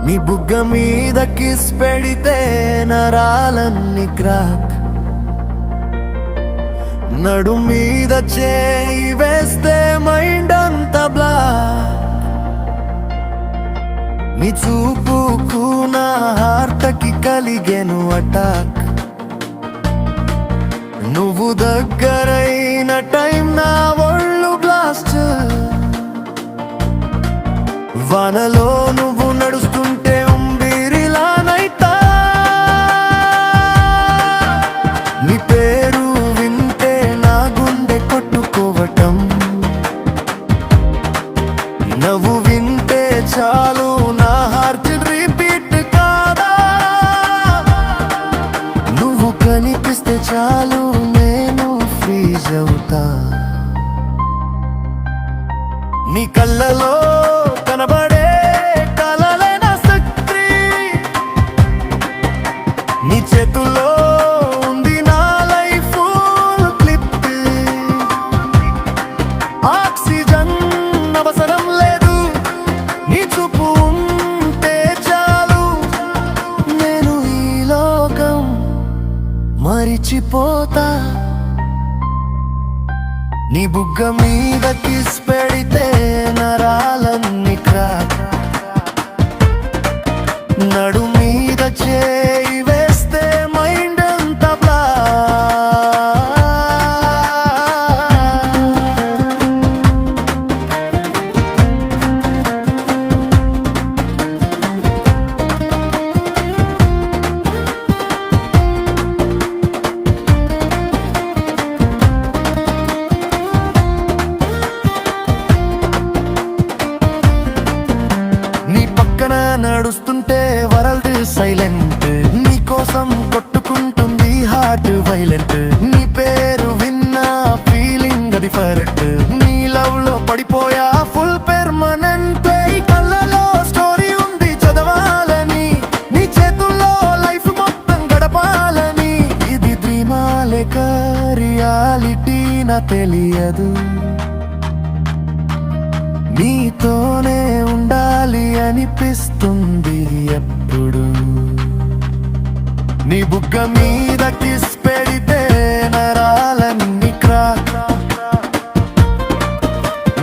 నీ బుగ్గ మీద కిస్ పెడితే నరాలన్నీ క్రాక్, నడు మీద చేయి వేస్తే మైండ్ అంతా బ్లాక్. నీ చూపుకు నా హార్ట్కి కలిగెను అటాక్. నువ్వు దగ్గరైన టైం నా ఒళ్ళు బ్లాస్ట్. వానలో నువ్వు నడుస్తుంటే ఉంబిరిలానైతా. నీ పేరు వింటే నా గుండె కొట్టుకోవటం. నవ్వు వింటే చాలు నా హార్ట్ రిపీట్ కాదా. నువ్వు కనిపిస్తే చాలు నేను ఫ్రీజ్ అవుతా. నీ కళ్ళలో కనబడే కలలైన శక్తి, నీ చేతుల్లో ఉంది నా లైఫ్ క్లిప్. ఆక్సిజన్ అవసరం లేదు, నీ చూపు ఉంటే చాలు నేను ఈ లోకం మరిచిపోతా. నీ బుగ్గ మీద కిస్ పెడితే నరాలన్నీ క్రాక్, నడు మీద చేయి వేస్తే మైండ్ అంతా బ్లాక్. నడుస్తుంటే వరల్డ్ సైలెంట్, నీ కోసం కొట్టుకుంటుంది హార్ట్ వైలెంట్. నీ పేరు విన్నా ఫీలింగ్ డిఫరెంట్, నీ లవ్ లో పడిపోయా ఫుల్ పెర్మనెంట్. ఈ కళ్ళలో స్టోరీ ఉంది చదవాలని, నీ చేతుల్లో లైఫ్ మొత్తం గడపాలని. ఇది డ్రీమా లేక రియాలిటీ నా తెలియదు, నీతోనే ఉండాలి అనిపిస్తుంది ఎప్పుడు. నీ బుగ్గ మీద కిస్ పెడితే నరాలన్నీ క్రాక్,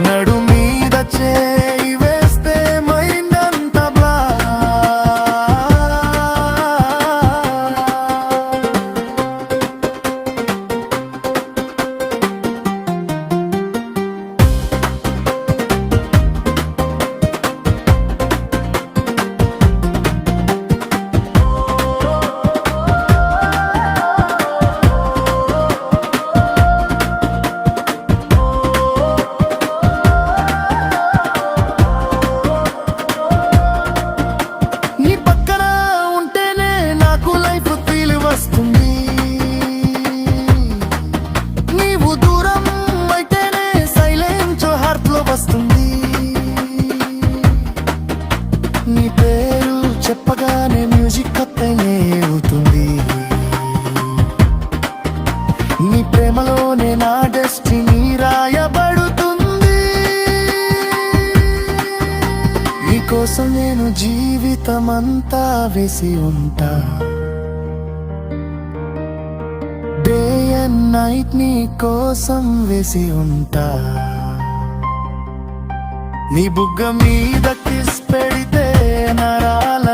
నడు మీద చేయి వేస్తే మైండ్ అంతా బ్లాక్. నీవు దూరం అయితేనే సైలెన్స్ హార్ట్ లో వస్తుంది. నీ పేరు చెప్పగానే మ్యూజిక్ కొత్తనే అవుతుంది. నీ ప్రేమలోనే నా డెస్టినీ రాయబడుతుంది. నీ కోసం నేను జీవితమంతా వేసి ఉంటా. డే అండ్ నైట్ నీ కోసం వేసి ఉంటా. నీ బుగ్గ మీద కిస్ పెడితే నరాల